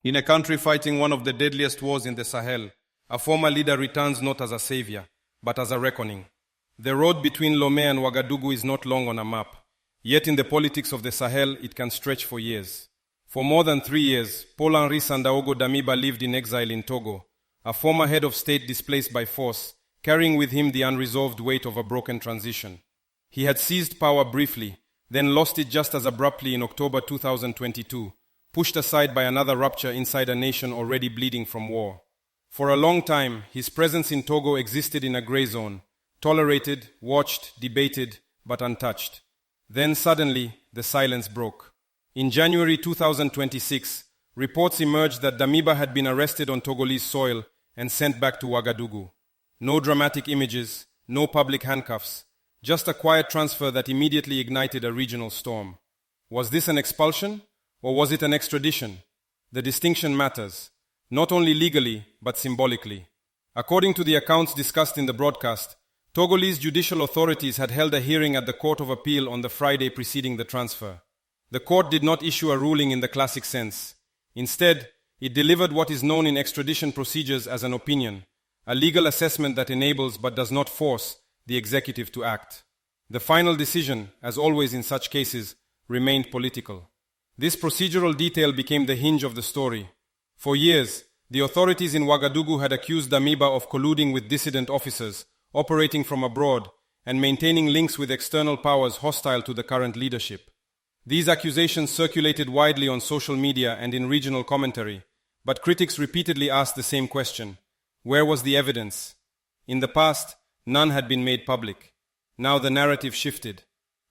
In a country fighting one of the deadliest wars in the Sahel, a former leader returns not as a savior, but as a reckoning. The road between Lomé and Ouagadougou is not long on a map, yet in the politics of the Sahel it can stretch for years. For more than 3 years, Paul-Henri Sandaogo Damiba lived in exile in Togo, a former head of state displaced by force, carrying with him the unresolved weight of a broken transition. He had seized power briefly, then lost it just as abruptly in October 2022, pushed aside by another rupture inside a nation already bleeding from war. For a long time, his presence in Togo existed in a grey zone, tolerated, watched, debated, but untouched. Then suddenly, the silence broke. In January 2026, reports emerged that Damiba had been arrested on Togolese soil and sent back to Ouagadougou. No dramatic images, no public handcuffs, just a quiet transfer that immediately ignited a regional storm. Was this an expulsion, or was it an extradition? The distinction matters, not only legally, but symbolically. According to the accounts discussed in the broadcast, Togolese judicial authorities had held a hearing at the Court of Appeal on the Friday preceding the transfer. The court did not issue a ruling in the classic sense. Instead, it delivered what is known in extradition procedures as an opinion, a legal assessment that enables but does not force the executive to act. The final decision, as always in such cases, remained political. This procedural detail became the hinge of the story. For years, the authorities in Ouagadougou had accused Damiba of colluding with dissident officers, operating from abroad, and maintaining links with external powers hostile to the current leadership. These accusations circulated widely on social media and in regional commentary, but critics repeatedly asked the same question: where was the evidence? In the past, none had been made public. Now the narrative shifted.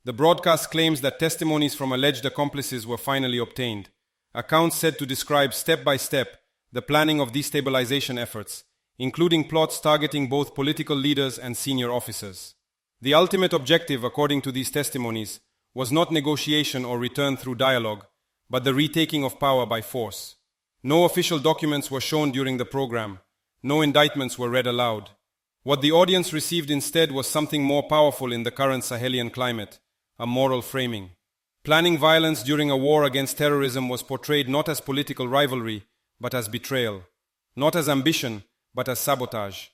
The broadcast claims that testimonies from alleged accomplices were finally obtained, accounts said to describe step by step the planning of destabilization efforts, including plots targeting both political leaders and senior officers. The ultimate objective, according to these testimonies, was not negotiation or return through dialogue, but the retaking of power by force. No official documents were shown during the program. No indictments were read aloud. What the audience received instead was something more powerful in the current Sahelian climate: a moral framing. Planning violence during a war against terrorism was portrayed not as political rivalry, but as betrayal. Not as ambition, but as sabotage.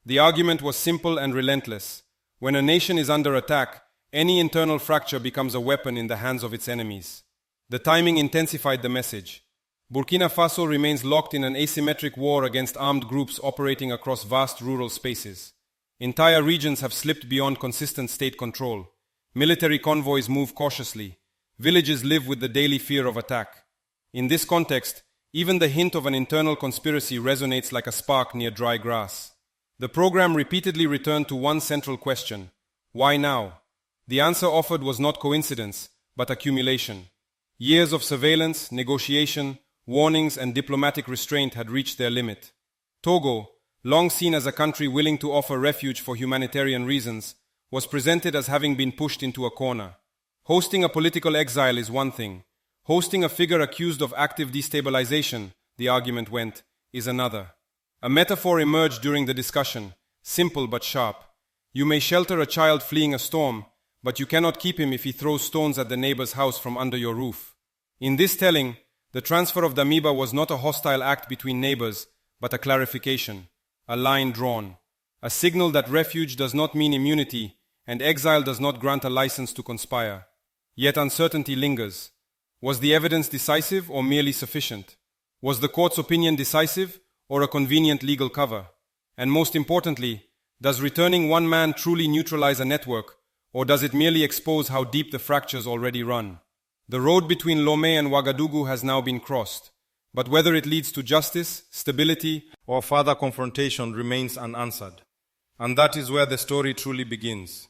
The argument was simple and relentless. When a nation is under attack, any internal fracture becomes a weapon in the hands of its enemies. The timing intensified the message. Burkina Faso remains locked in an asymmetric war against armed groups operating across vast rural spaces. Entire regions have slipped beyond consistent state control. Military convoys move cautiously. Villages live with the daily fear of attack. In this context, even the hint of an internal conspiracy resonates like a spark near dry grass. The program repeatedly returned to one central question: why now? The answer offered was not coincidence, but accumulation. Years of surveillance, negotiation, warnings, and diplomatic restraint had reached their limit. Togo, long seen as a country willing to offer refuge for humanitarian reasons, was presented as having been pushed into a corner. Hosting a political exile is one thing. Hosting a figure accused of active destabilization, the argument went, is another. A metaphor emerged during the discussion, simple but sharp. You may shelter a child fleeing a storm, but you cannot keep him if he throws stones at the neighbor's house from under your roof. In this telling, the transfer of Damiba was not a hostile act between neighbors, but a clarification, a line drawn, a signal that refuge does not mean immunity, and exile does not grant a license to conspire. Yet uncertainty lingers. Was the evidence decisive or merely sufficient? Was the court's opinion decisive or a convenient legal cover? And most importantly, does returning one man truly neutralize a network, or does it merely expose how deep the fractures already run? The road between Lomé and Ouagadougou has now been crossed, but whether it leads to justice, stability, or further confrontation remains unanswered. And that is where the story truly begins.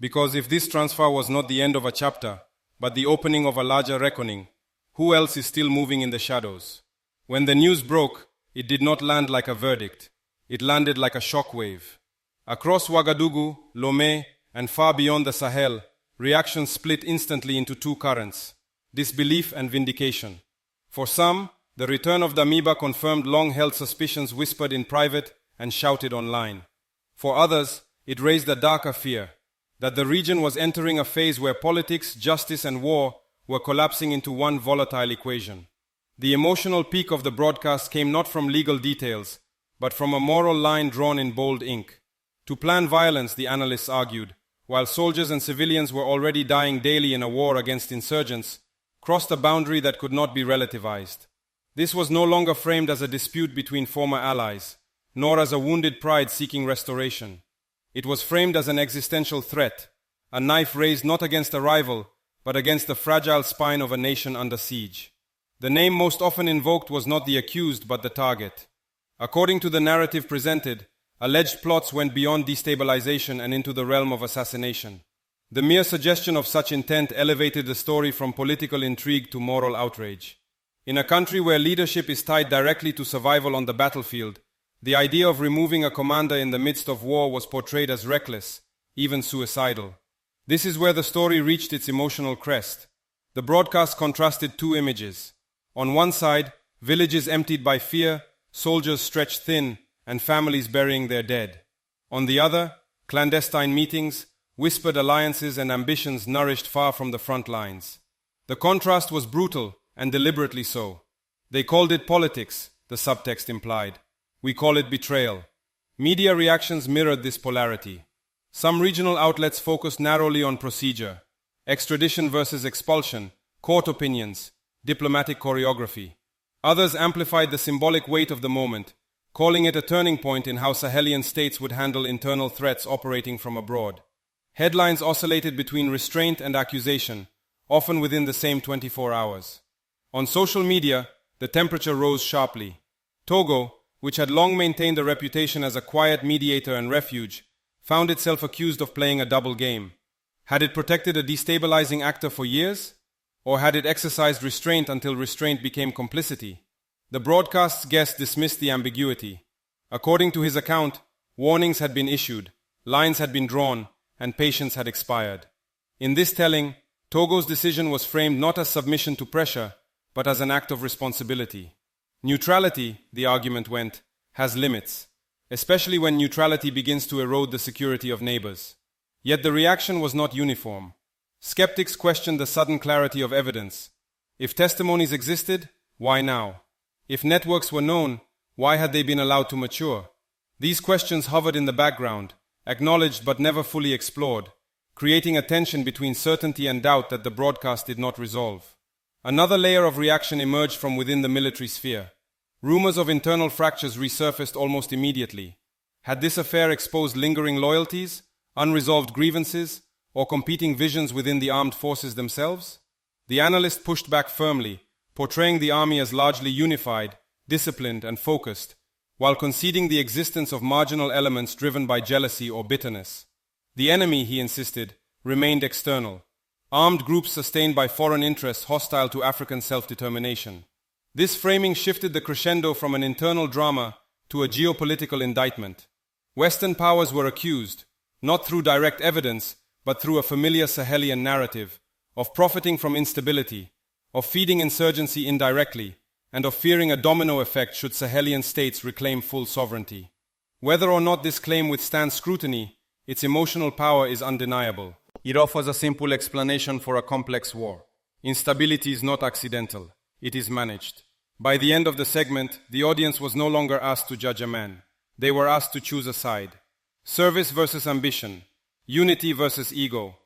Because if this transfer was not the end of a chapter, but the opening of a larger reckoning, who else is still moving in the shadows? When the news broke, it did not land like a verdict. It landed like a shockwave. Across Ouagadougou, Lomé, and far beyond the Sahel, reactions split instantly into two currents: disbelief and vindication. For some, the return of Damiba confirmed long-held suspicions whispered in private and shouted online. For others, it raised a darker fear, that the region was entering a phase where politics, justice, and war were collapsing into one volatile equation. The emotional peak of the broadcast came not from legal details, but from a moral line drawn in bold ink. To plan violence, the analysts argued, while soldiers and civilians were already dying daily in a war against insurgents, crossed a boundary that could not be relativized. This was no longer framed as a dispute between former allies, nor as a wounded pride seeking restoration. It was framed as an existential threat, a knife raised not against a rival, but against the fragile spine of a nation under siege. The name most often invoked was not the accused, but the target. According to the narrative presented, alleged plots went beyond destabilization and into the realm of assassination. The mere suggestion of such intent elevated the story from political intrigue to moral outrage. In a country where leadership is tied directly to survival on the battlefield, the idea of removing a commander in the midst of war was portrayed as reckless, even suicidal. This is where the story reached its emotional crest. The broadcast contrasted two images. On one side, villages emptied by fear, soldiers stretched thin, and families burying their dead. On the other, clandestine meetings, whispered alliances and ambitions nourished far from the front lines. The contrast was brutal, and deliberately so. They called it politics, the subtext implied. We call it betrayal. Media reactions mirrored this polarity. Some regional outlets focused narrowly on procedure, extradition versus expulsion, court opinions, diplomatic choreography. Others amplified the symbolic weight of the moment, calling it a turning point in how Sahelian states would handle internal threats operating from abroad. Headlines oscillated between restraint and accusation, often within the same 24 hours. On social media, the temperature rose sharply. Togo, which had long maintained a reputation as a quiet mediator and refuge, found itself accused of playing a double game. Had it protected a destabilizing actor for years? Or had it exercised restraint until restraint became complicity? The broadcast's guest dismissed the ambiguity. According to his account, warnings had been issued, lines had been drawn, and patience had expired. In this telling, Togo's decision was framed not as submission to pressure, but as an act of responsibility. Neutrality, the argument went, has limits, especially when neutrality begins to erode the security of neighbors. Yet the reaction was not uniform. Skeptics questioned the sudden clarity of evidence. If testimonies existed, why now? If networks were known, why had they been allowed to mature? These questions hovered in the background, acknowledged but never fully explored, creating a tension between certainty and doubt that the broadcast did not resolve. Another layer of reaction emerged from within the military sphere. Rumors of internal fractures resurfaced almost immediately. Had this affair exposed lingering loyalties, unresolved grievances, or competing visions within the armed forces themselves? The analyst pushed back firmly, portraying the army as largely unified, disciplined, and focused, while conceding the existence of marginal elements driven by jealousy or bitterness. The enemy, he insisted, remained external. Armed groups sustained by foreign interests hostile to African self-determination. This framing shifted the crescendo from an internal drama to a geopolitical indictment. Western powers were accused, not through direct evidence, but through a familiar Sahelian narrative, of profiting from instability, of feeding insurgency indirectly, and of fearing a domino effect should Sahelian states reclaim full sovereignty. Whether or not this claim withstands scrutiny, its emotional power is undeniable. It offers a simple explanation for a complex war. Instability is not accidental. It is managed. By the end of the segment, the audience was no longer asked to judge a man. They were asked to choose a side. Service versus ambition. Unity versus ego.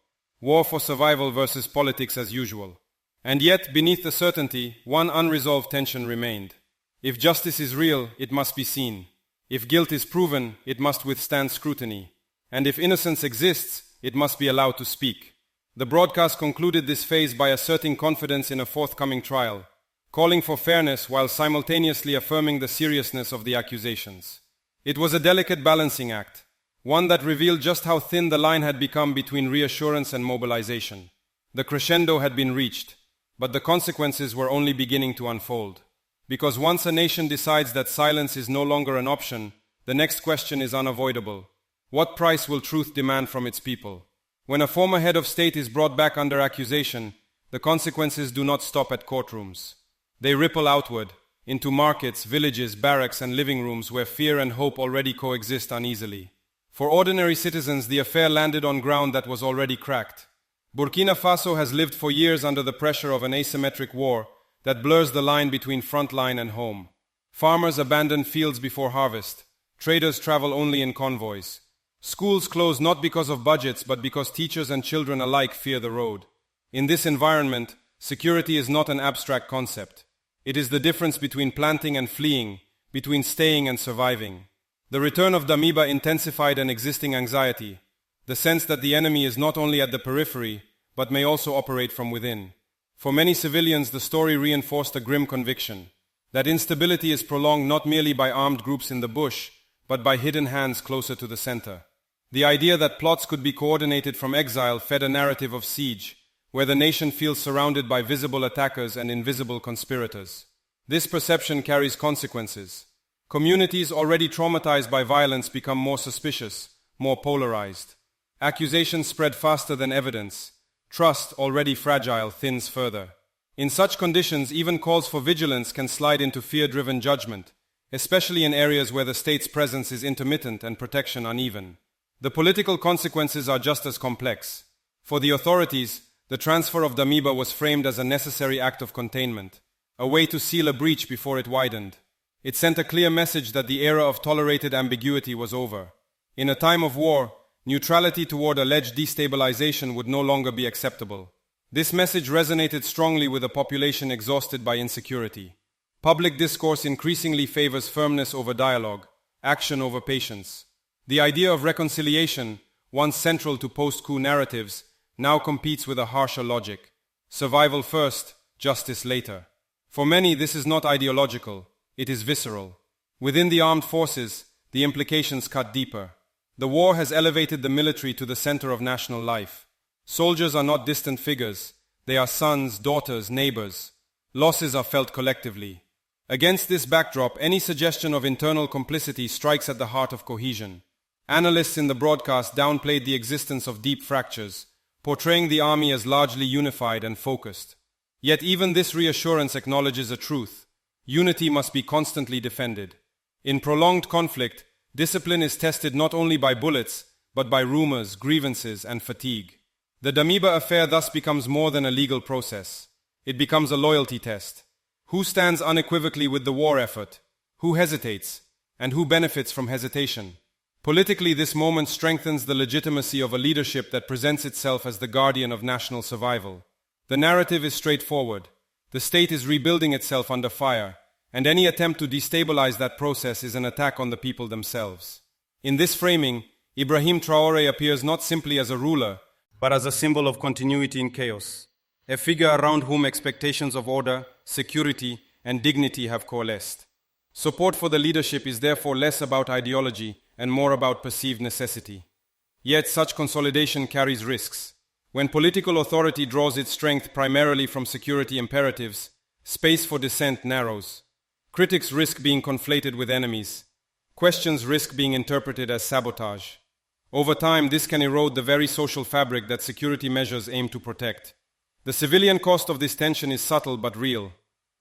War for survival versus politics as usual. And yet, beneath the certainty, one unresolved tension remained. If justice is real, it must be seen. If guilt is proven, it must withstand scrutiny. And if innocence exists, it must be allowed to speak. The broadcast concluded this phase by asserting confidence in a forthcoming trial, calling for fairness while simultaneously affirming the seriousness of the accusations. It was a delicate balancing act, one that revealed just how thin the line had become between reassurance and mobilization. The crescendo had been reached, but the consequences were only beginning to unfold. Because once a nation decides that silence is no longer an option, the next question is unavoidable. What price will truth demand from its people? When a former head of state is brought back under accusation, the consequences do not stop at courtrooms. They ripple outward, into markets, villages, barracks, and living rooms where fear and hope already coexist uneasily. For ordinary citizens, the affair landed on ground that was already cracked. Burkina Faso has lived for years under the pressure of an asymmetric war, that blurs the line between frontline and home. Farmers abandon fields before harvest. Traders travel only in convoys. Schools close not because of budgets, but because teachers and children alike fear the road. In this environment, security is not an abstract concept. It is the difference between planting and fleeing, between staying and surviving. The return of Damiba intensified an existing anxiety, the sense that the enemy is not only at the periphery, but may also operate from within. For many civilians, the story reinforced a grim conviction that instability is prolonged not merely by armed groups in the bush, but by hidden hands closer to the center. The idea that plots could be coordinated from exile fed a narrative of siege, where the nation feels surrounded by visible attackers and invisible conspirators. This perception carries consequences. Communities already traumatized by violence become more suspicious, more polarized. Accusations spread faster than evidence. Trust, already fragile, thins further. In such conditions, even calls for vigilance can slide into fear-driven judgment, especially in areas where the state's presence is intermittent and protection uneven. The political consequences are just as complex. For the authorities, the transfer of Damiba was framed as a necessary act of containment, a way to seal a breach before it widened. It sent a clear message that the era of tolerated ambiguity was over. In a time of war, neutrality toward alleged destabilization would no longer be acceptable. This message resonated strongly with a population exhausted by insecurity. Public discourse increasingly favors firmness over dialogue, action over patience. The idea of reconciliation, once central to post-coup narratives, now competes with a harsher logic. Survival first, justice later. For many, this is not ideological, it is visceral. Within the armed forces, the implications cut deeper. The war has elevated the military to the center of national life. Soldiers are not distant figures, they are sons, daughters, neighbors. Losses are felt collectively. Against this backdrop, any suggestion of internal complicity strikes at the heart of cohesion. Analysts in the broadcast downplayed the existence of deep fractures, portraying the army as largely unified and focused. Yet even this reassurance acknowledges a truth. Unity must be constantly defended. In prolonged conflict, discipline is tested not only by bullets, but by rumors, grievances, and fatigue. The Damiba affair thus becomes more than a legal process. It becomes a loyalty test. Who stands unequivocally with the war effort? Who hesitates? And who benefits from hesitation? Politically, this moment strengthens the legitimacy of a leadership that presents itself as the guardian of national survival. The narrative is straightforward. The state is rebuilding itself under fire, and any attempt to destabilize that process is an attack on the people themselves. In this framing, Ibrahim Traoré appears not simply as a ruler, but as a symbol of continuity in chaos, a figure around whom expectations of order, security, and dignity have coalesced. Support for the leadership is therefore less about ideology and more about perceived necessity. Yet such consolidation carries risks. When political authority draws its strength primarily from security imperatives, space for dissent narrows. Critics risk being conflated with enemies. Questions risk being interpreted as sabotage. Over time, this can erode the very social fabric that security measures aim to protect. The civilian cost of this tension is subtle but real.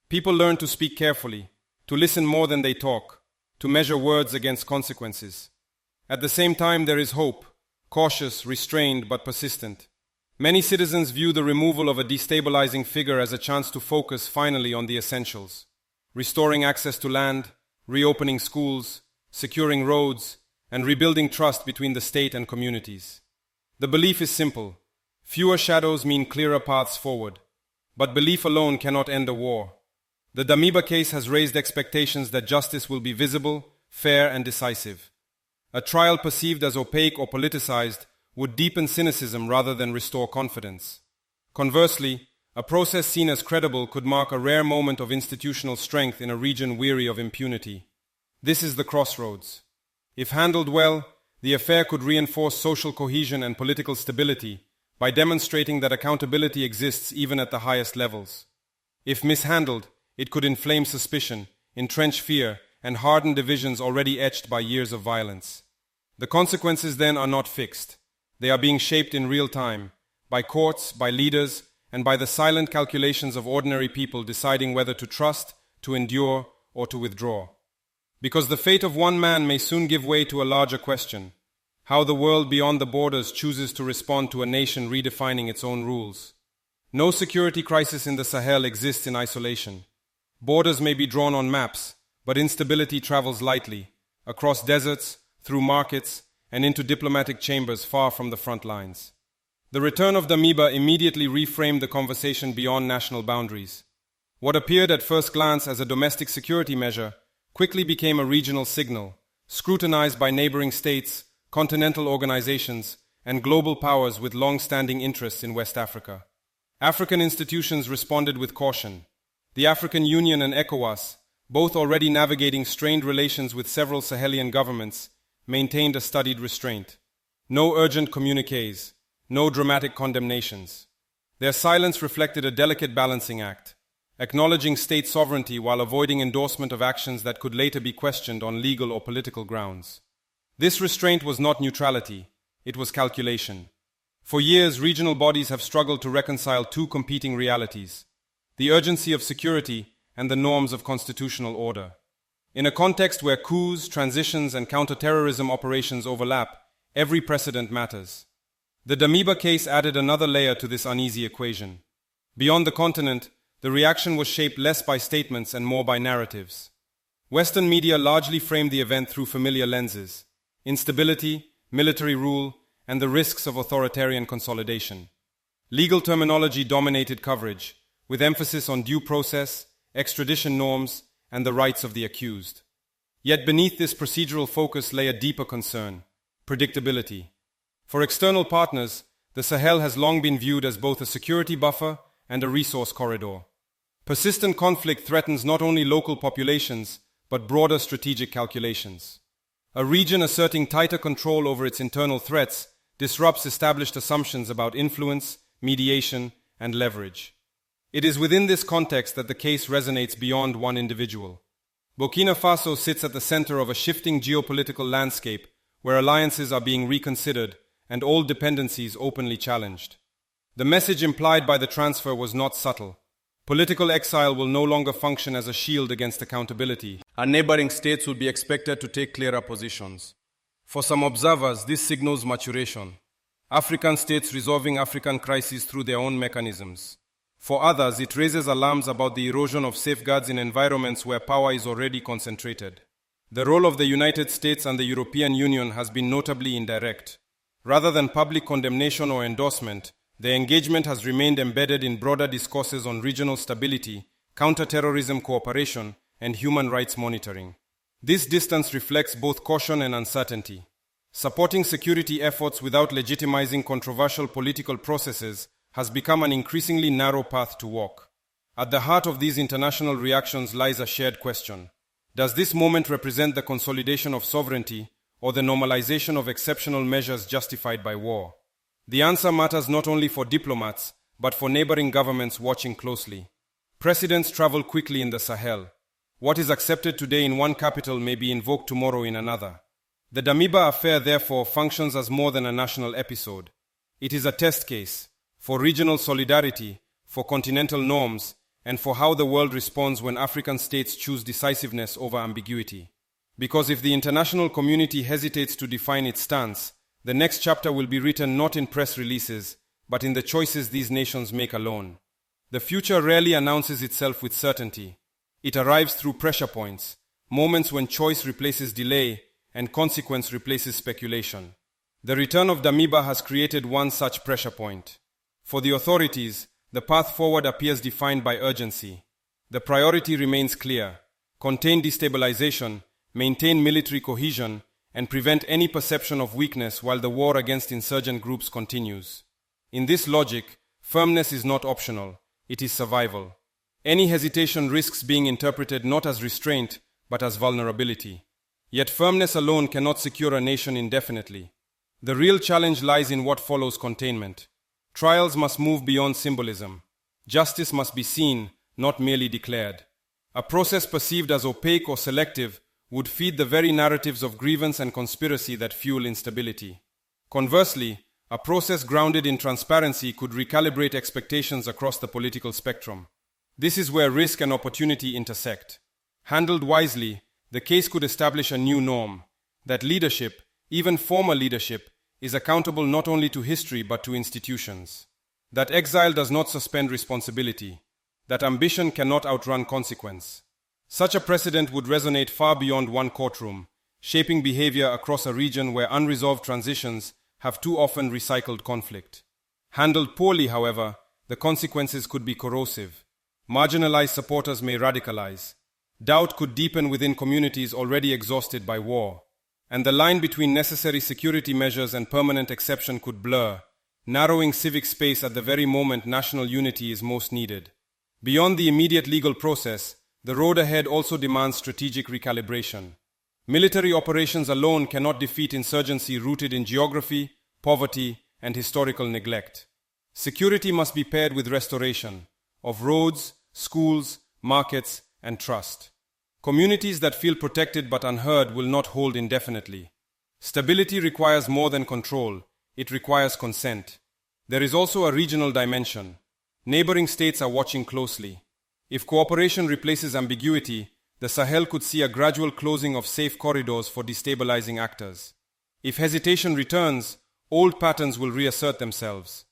People learn to speak carefully, to listen more than they talk, to measure words against consequences. At the same time, there is hope, cautious, restrained, but persistent. Many citizens view the removal of a destabilizing figure as a chance to focus finally on the essentials. Restoring access to land, reopening schools, securing roads, and rebuilding trust between the state and communities. The belief is simple. Fewer shadows mean clearer paths forward. But belief alone cannot end a war. The Damiba case has raised expectations that justice will be visible, fair, and decisive. A trial perceived as opaque or politicized would deepen cynicism rather than restore confidence. Conversely, a process seen as credible could mark a rare moment of institutional strength in a region weary of impunity. This is the crossroads. If handled well, the affair could reinforce social cohesion and political stability by demonstrating that accountability exists even at the highest levels. If mishandled, it could inflame suspicion, entrench fear, and harden divisions already etched by years of violence. The consequences then are not fixed. They are being shaped in real time, by courts, by leaders, and by the silent calculations of ordinary people deciding whether to trust, to endure, or to withdraw. Because the fate of one man may soon give way to a larger question: how the world beyond the borders chooses to respond to a nation redefining its own rules. No security crisis in the Sahel exists in isolation. Borders may be drawn on maps, but instability travels lightly, across deserts, through markets, and into diplomatic chambers far from the front lines. The return of Damiba immediately reframed the conversation beyond national boundaries. What appeared at first glance as a domestic security measure quickly became a regional signal, scrutinized by neighboring states, continental organizations, and global powers with long-standing interests in West Africa. African institutions responded with caution. The African Union and ECOWAS, both already navigating strained relations with several Sahelian governments, maintained a studied restraint. No urgent communiques, no dramatic condemnations. Their silence reflected a delicate balancing act, acknowledging state sovereignty while avoiding endorsement of actions that could later be questioned on legal or political grounds. This restraint was not neutrality, it was calculation. For years, regional bodies have struggled to reconcile two competing realities: the urgency of security and the norms of constitutional order. In a context where coups, transitions, and counter-terrorism operations overlap, every precedent matters. The Damiba case added another layer to this uneasy equation. Beyond the continent, the reaction was shaped less by statements and more by narratives. Western media largely framed the event through familiar lenses: instability, military rule, and the risks of authoritarian consolidation. Legal terminology dominated coverage, with emphasis on due process, extradition norms, and the rights of the accused. Yet beneath this procedural focus lay a deeper concern: predictability. For external partners, the Sahel has long been viewed as both a security buffer and a resource corridor. Persistent conflict threatens not only local populations, but broader strategic calculations. A region asserting tighter control over its internal threats disrupts established assumptions about influence, mediation, and leverage. It is within this context that the case resonates beyond one individual. Burkina Faso sits at the center of a shifting geopolitical landscape where alliances are being reconsidered and old dependencies openly challenged. The message implied by the transfer was not subtle. Political exile will no longer function as a shield against accountability, and neighboring states will be expected to take clearer positions. For some observers, this signals maturation. African states resolving African crises through their own mechanisms. For others, it raises alarms about the erosion of safeguards in environments where power is already concentrated. The role of the United States and the European Union has been notably indirect. Rather than public condemnation or endorsement, their engagement has remained embedded in broader discourses on regional stability, counter-terrorism cooperation, and human rights monitoring. This distance reflects both caution and uncertainty. Supporting security efforts without legitimizing controversial political processes has become an increasingly narrow path to walk. At the heart of these international reactions lies a shared question: does this moment represent the consolidation of sovereignty or the normalization of exceptional measures justified by war? The answer matters not only for diplomats, but for neighboring governments watching closely. Precedents travel quickly in the Sahel. What is accepted today in one capital may be invoked tomorrow in another. The Damiba affair, therefore, functions as more than a national episode. It is a test case for regional solidarity, for continental norms, and for how the world responds when African states choose decisiveness over ambiguity. Because if the international community hesitates to define its stance, the next chapter will be written not in press releases, but in the choices these nations make alone. The future rarely announces itself with certainty. It arrives through pressure points, moments when choice replaces delay and consequence replaces speculation. The return of Damiba has created one such pressure point. For the authorities, the path forward appears defined by urgency. The priority remains clear: contain destabilization, maintain military cohesion, and prevent any perception of weakness while the war against insurgent groups continues. In this logic, firmness is not optional, it is survival. Any hesitation risks being interpreted not as restraint, but as vulnerability. Yet firmness alone cannot secure a nation indefinitely. The real challenge lies in what follows containment. Trials must move beyond symbolism. Justice must be seen, not merely declared. A process perceived as opaque or selective would feed the very narratives of grievance and conspiracy that fuel instability. Conversely, a process grounded in transparency could recalibrate expectations across the political spectrum. This is where risk and opportunity intersect. Handled wisely, the case could establish a new norm: that leadership, even former leadership, is accountable not only to history but to institutions. that exile does not suspend responsibility, that ambition cannot outrun consequence. Such a precedent would resonate far beyond one courtroom, shaping behavior across a region where unresolved transitions have too often recycled conflict. Handled poorly, however, the consequences could be corrosive. Marginalized supporters may radicalize. Doubt could deepen within communities already exhausted by war. And the line between necessary security measures and permanent exception could blur, narrowing civic space at the very moment national unity is most needed. Beyond the immediate legal process, the road ahead also demands strategic recalibration. Military operations alone cannot defeat insurgency rooted in geography, poverty, and historical neglect. Security must be paired with restoration of roads, schools, markets, and trust. Communities that feel protected but unheard will not hold indefinitely. Stability requires more than control, it requires consent. There is also a regional dimension. Neighboring states are watching closely. If cooperation replaces ambiguity, the Sahel could see a gradual closing of safe corridors for destabilizing actors. If hesitation returns, old patterns will reassert themselves.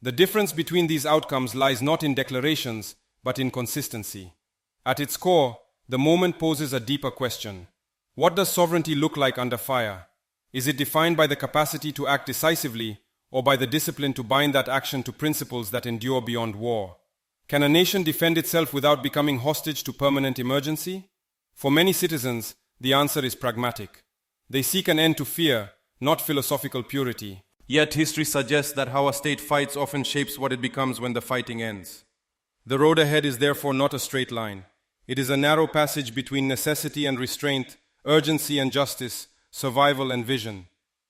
The difference between these outcomes lies not in declarations, but in consistency. At its core, the moment poses a deeper question. What does sovereignty look like under fire? Is it defined by the capacity to act decisively, or by the discipline to bind that action to principles that endure beyond war? Can a nation defend itself without becoming hostage to permanent emergency? For many citizens, the answer is pragmatic. They seek an end to fear, not philosophical purity. Yet history suggests that how a state fights often shapes what it becomes when the fighting ends. The road ahead is therefore not a straight line. It is a narrow passage between necessity and restraint, urgency and justice, survival and vision.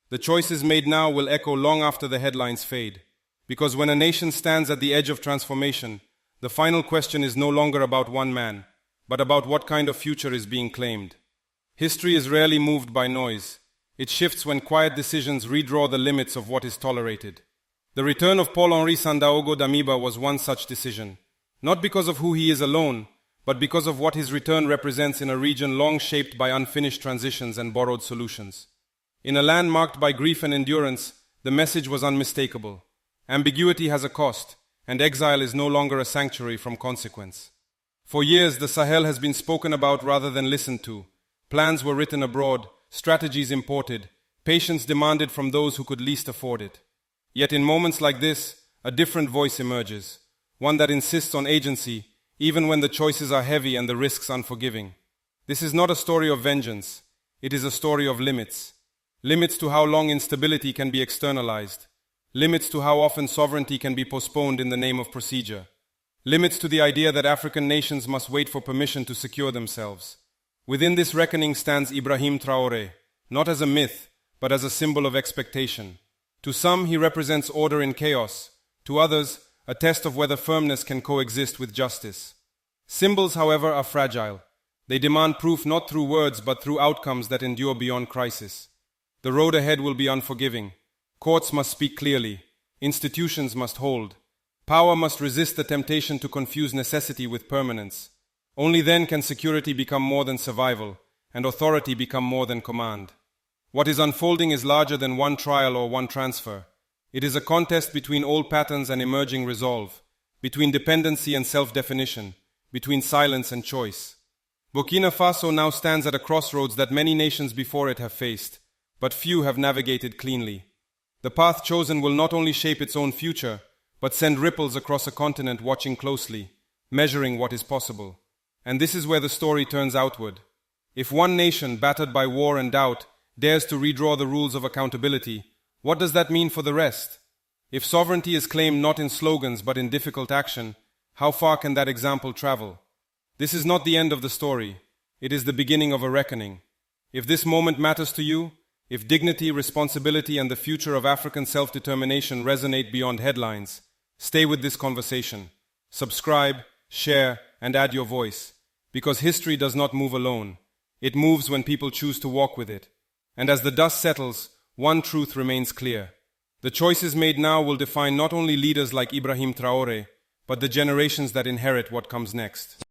The choices made now will echo long after the headlines fade. Because when a nation stands at the edge of transformation, the final question is no longer about one man, but about what kind of future is being claimed. History is rarely moved by noise. It shifts when quiet decisions redraw the limits of what is tolerated. The return of Paul-Henri Sandaogo Damiba was one such decision, not because of who he is alone, but because of what his return represents in a region long shaped by unfinished transitions and borrowed solutions. In a land marked by grief and endurance, the message was unmistakable. Ambiguity has a cost, and exile is no longer a sanctuary from consequence. For years, the Sahel has been spoken about rather than listened to. Plans were written abroad, strategies imported, patience demanded from those who could least afford it. Yet in moments like this, a different voice emerges, one that insists on agency, even when the choices are heavy and the risks unforgiving. This is not a story of vengeance. It is a story of limits. Limits to how long instability can be externalized. Limits to how often sovereignty can be postponed in the name of procedure. Limits to the idea that African nations must wait for permission to secure themselves. Within this reckoning stands Ibrahim Traoré, not as a myth, but as a symbol of expectation. To some, he represents order in chaos. To others, a test of whether firmness can coexist with justice. Symbols, however, are fragile. They demand proof not through words but through outcomes that endure beyond crisis. The road ahead will be unforgiving. Courts must speak clearly. Institutions must hold. Power must resist the temptation to confuse necessity with permanence. Only then can security become more than survival, and authority become more than command. What is unfolding is larger than one trial or one transfer. It is a contest between old patterns and emerging resolve, between dependency and self-definition, between silence and choice. Burkina Faso now stands at a crossroads that many nations before it have faced, but few have navigated cleanly. The path chosen will not only shape its own future, but send ripples across a continent watching closely, measuring what is possible. And this is where the story turns outward. If one nation, battered by war and doubt, dares to redraw the rules of accountability, what does that mean for the rest? If sovereignty is claimed not in slogans but in difficult action, how far can that example travel? This is not the end of the story. It is the beginning of a reckoning. If this moment matters to you, if dignity, responsibility, and the future of African self-determination resonate beyond headlines, stay with this conversation. Subscribe, share, and add your voice. Because history does not move alone. It moves when people choose to walk with it. And as the dust settles, one truth remains clear. The choices made now will define not only leaders like Ibrahim Traoré, but the generations that inherit what comes next.